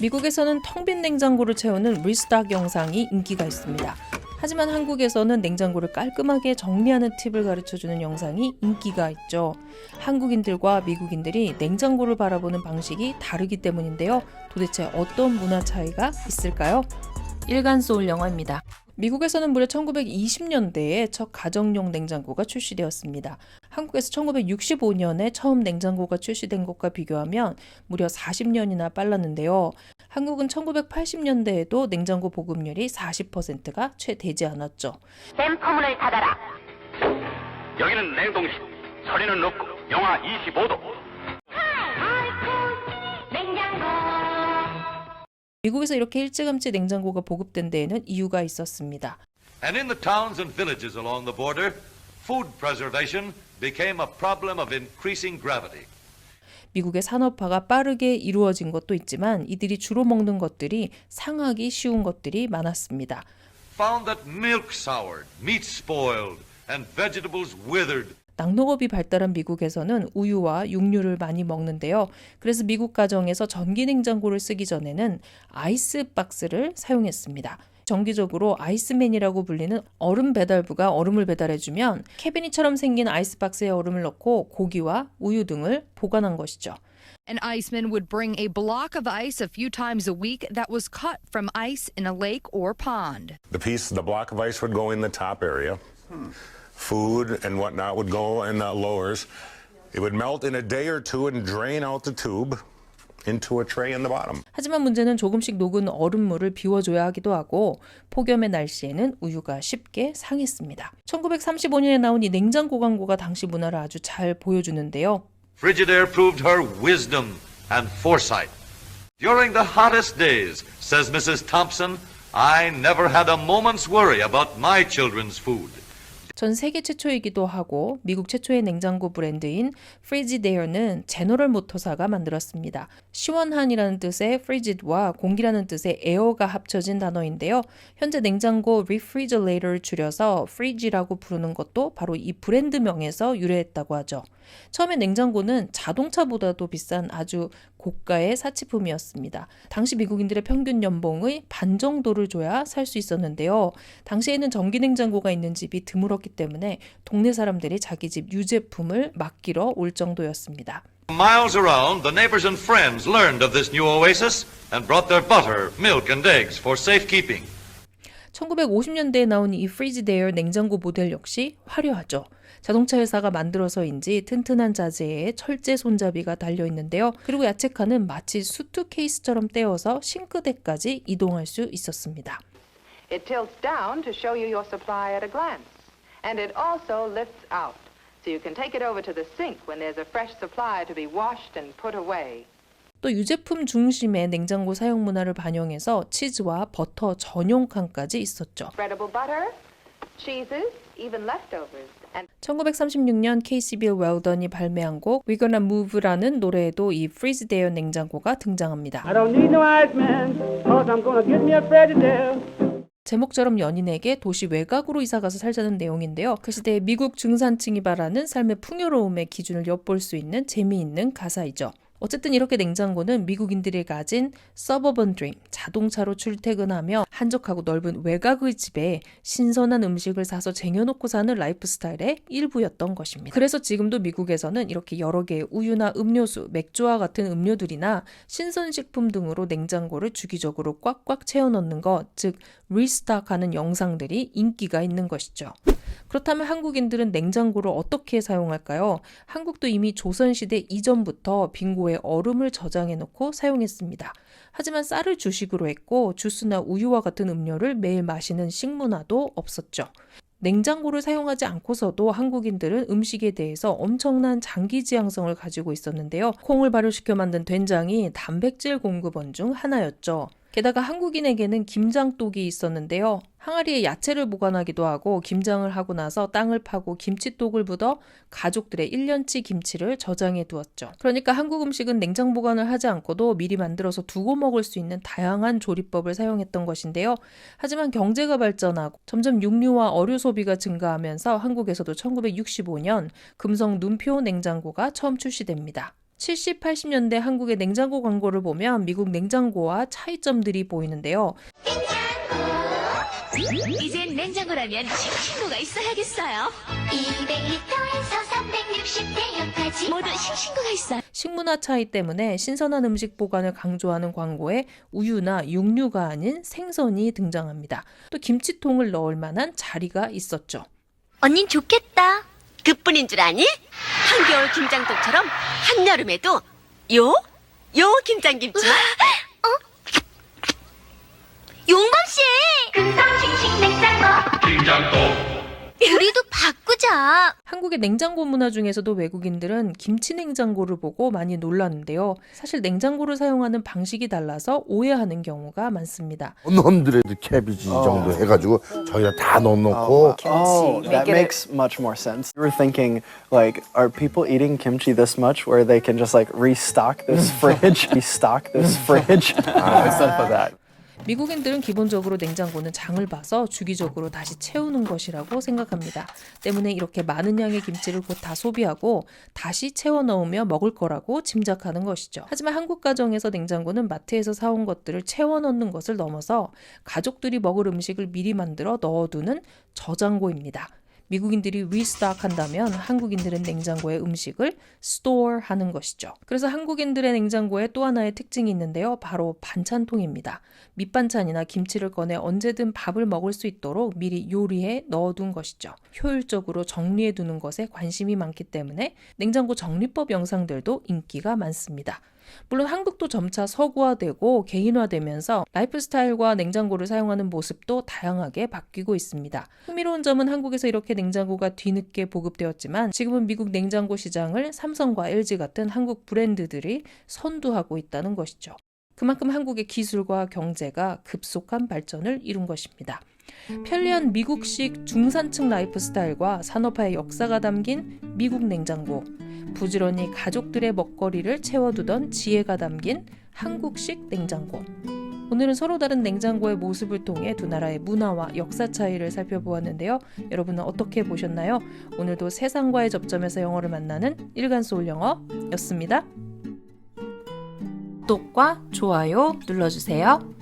미국에서는 텅 빈 냉장고를 채우는 리스토ck 영상이 인기가 있습니다. 하지만 한국에서는 냉장고를 깔끔하게 정리하는 팁을 가르쳐주는 영상이 인기가 있죠. 한국인들과 미국인들이 냉장고를 바라보는 방식이 다르기 때문인데요. 도대체 어떤 문화 차이가 있을까요? 일간 소울 영화입니다. 미국에서는 무려 1920년대에 첫 가정용 냉장고가 출시되었습니다. 한국에서 1965년에 처음 냉장고가 출시된 것과 비교하면 무려 40년이나 빨랐는데요. 한국은 1980년대에도 냉장고 보급률이 40%가 채 되지 않았죠. 샘커문을 닫아라. 여기는 냉동실. 서리는 넣고 영하 25도. 미국에서 이렇게 일찌감치 냉장고가 보급된 데에는 이유가 있었습니다. And in the towns and villages along the border, food preservation became a problem of increasing gravity. 미국의 산업화가 빠르게 이루어진 것도 있지만 이들이 주로 먹는 것들이 상하기 쉬운 것들이 많았습니다. Found that milk soured, meat spoiled, and vegetables withered. 낙농업이 발달한 미국에서는 우유와 육류를 많이 먹는데요. 그래서 미국 가정에서 전기 냉장고를 쓰기 전에는 아이스박스를 사용했습니다. 정기적으로 아이스맨이라고 불리는 얼음 배달부가 얼음을 배달해주면 캐비닛처럼 생긴 아이스박스에 얼음을 넣고 고기와 우유 등을 보관한 것이죠. An iceman would bring a block of ice a few times a week that was cut from ice in a lake or pond. The block of ice would go in the top area. Food and whatnot would go in the lowers. It would melt in a day or two and drain out the tube into a tray in the bottom. 하지만 문제는 조금씩 녹은 얼음물을 비워줘야 하기도 하고 폭염의 날씨에는 우유가 쉽게 상했습니다. 1935년에 나온 이 냉장고 광고가 당시 문화를 아주 잘 보여주는데요. Frigidaire proved her wisdom and foresight. During the hottest days, says Mrs. Thompson, I never had a moment's worry about my children's food. 전 세계 최초이기도 하고 미국 최초의 냉장고 브랜드인 프리지데어는 제너럴 모터사가 만들었습니다. 시원한이라는 뜻의 frigid와 공기라는 뜻의 air가 합쳐진 단어인데요. 현재 냉장고 refrigerator를 줄여서 frig이라고 부르는 것도 바로 이 브랜드명에서 유래했다고 하죠. 처음에 냉장고는 자동차보다도 비싼 아주 고가의 사치품이었습니다. 당시 미국인들의 평균 연봉의 반 정도를 줘야 살 수 있었는데요. 당시에는 전기 냉장고가 있는 집이 드물었기 때문에 동네 사람들이 자기 집 유제품을 맡기러 올 정도였습니다. Miles around, the neighbors and friends learned of this new oasis and brought their butter, milk, and eggs for safekeeping. 1950년대에 나온 이 프리지데어 냉장고 모델 역시 화려하죠. 자동차 회사가 만들어서인지 튼튼한 자재에 철제 손잡이가 달려있는데요. 그리고 야채 칸은 마치 수트케이스처럼 떼어서 싱크대까지 이동할 수 있었습니다. It tilts down to show you your supply at a glance. And it also lifts out, so you can take it over to the sink when there's a fresh supply to be washed and put away. 또 유제품 중심의 냉장고 사용 문화를 반영해서 치즈와 버터 전용 칸까지 있었죠. Spreadable butter, cheeses, even leftovers. 1936년 KCB 웰던이 발매한 곡 We're Gonna Move라는 노래에도 이 프리지데어 냉장고가 등장합니다. I don't need no iceman, cause I'm gonna get me a Frigidaire. 제목처럼 연인에게 도시 외곽으로 이사가서 살자는 내용인데요. 그 시대의 미국 중산층이 바라는 삶의 풍요로움의 기준을 엿볼 수 있는 재미있는 가사이죠. 어쨌든 이렇게 냉장고는 미국인들이 가진 서버번 드림, 자동차로 출퇴근하며 한적하고 넓은 외곽의 집에 신선한 음식을 사서 쟁여놓고 사는 라이프 스타일의 일부였던 것입니다. 그래서 지금도 미국에서는 이렇게 여러 개의 우유나 음료수, 맥주와 같은 음료들이나 신선식품 등으로 냉장고를 주기적으로 꽉꽉 채워넣는 것, 즉 리스토크하는 영상들이 인기가 있는 것이죠. 그렇다면 한국인들은 냉장고를 어떻게 사용할까요? 한국도 이미 조선시대 이전부터 빙고에 얼음을 저장해 놓고 사용했습니다. 하지만 쌀을 주식으로 했고 주스나 우유와 같은 음료를 매일 마시는 식문화도 없었죠. 냉장고를 사용하지 않고서도 한국인들은 음식에 대해서 엄청난 장기 지향성을 가지고 있었는데요. 콩을 발효시켜 만든 된장이 단백질 공급원 중 하나였죠. 게다가 한국인에게는 김장독이 있었는데요. 항아리에 야채를 보관하기도 하고 김장을 하고 나서 땅을 파고 김치독을 묻어 가족들의 1년치 김치를 저장해 두었죠. 그러니까 한국 음식은 냉장 보관을 하지 않고도 미리 만들어서 두고 먹을 수 있는 다양한 조리법을 사용했던 것인데요. 하지만 경제가 발전하고 점점 육류와 어류 소비가 증가하면서 한국에서도 1965년 금성 눈표 냉장고가 처음 출시됩니다. 70, 80년대 한국의 냉장고 광고를 보면 미국 냉장고와 차이점들이 보이는데요. 이젠 냉장고라면 싱싱도가 있어야겠어요. 200리터에서 360대용까지 모두 싱싱도가 있어요. 식문화 차이 때문에 신선한 음식 보관을 강조하는 광고에 우유나 육류가 아닌 생선이 등장합니다. 또 김치통을 넣을 만한 자리가 있었죠. 언닌 좋겠다. 그뿐인 줄 아니? 한겨울 김장국처럼 한여름에도 요 김장김치. 용범씨! 금성 싱싱 냉장고. 김장국. 우리도 바꾸자. 한국의 냉장고 문화 중에서도 외국인들은 김치 냉장고를 보고 많이 놀랐는데요. 사실 냉장고를 사용하는 방식이 달라서 오해하는 경우가 많습니다. 놈들에도 캐비지 정도 해가지고 저희가 다 넣어놓고 that makes much more sense. We were thinking, like, are people eating kimchi this much where they can just like restock this fridge? Instead of that. 미국인들은 기본적으로 냉장고는 장을 봐서 주기적으로 다시 채우는 것이라고 생각합니다. 때문에 이렇게 많은 양의 김치를 곧 다 소비하고 다시 채워 넣으며 먹을 거라고 짐작하는 것이죠. 하지만 한국 가정에서 냉장고는 마트에서 사온 것들을 채워 넣는 것을 넘어서 가족들이 먹을 음식을 미리 만들어 넣어두는 저장고입니다. 미국인들이 리스톡 한다면 한국인들은 냉장고에 음식을 스토어 하는 것이죠. 그래서 한국인들의 냉장고에 또 하나의 특징이 있는데요. 바로 반찬통입니다. 밑반찬이나 김치를 꺼내 언제든 밥을 먹을 수 있도록 미리 요리해 넣어둔 것이죠. 효율적으로 정리해두는 것에 관심이 많기 때문에 냉장고 정리법 영상들도 인기가 많습니다. 물론 한국도 점차 서구화되고 개인화되면서 라이프 스타일과 냉장고를 사용하는 모습도 다양하게 바뀌고 있습니다. 흥미로운 점은 한국에서 이렇게 냉장고가 뒤늦게 보급되었지만 지금은 미국 냉장고 시장을 삼성과 LG 같은 한국 브랜드들이 선두하고 있다는 것이죠. 그만큼 한국의 기술과 경제가 급속한 발전을 이룬 것입니다. 편리한 미국식 중산층 라이프 스타일과 산업화의 역사가 담긴 미국 냉장고, 부지런히 가족들의 먹거리를 채워두던 지혜가 담긴 한국식 냉장고. 오늘은 서로 다른 냉장고의 모습을 통해 두 나라의 문화와 역사 차이를 살펴보았는데요. 여러분은 어떻게 보셨나요? 오늘도 세상과의 접점에서 영어를 만나는 일간소울 영어였습니다. 구독과 좋아요 눌러주세요.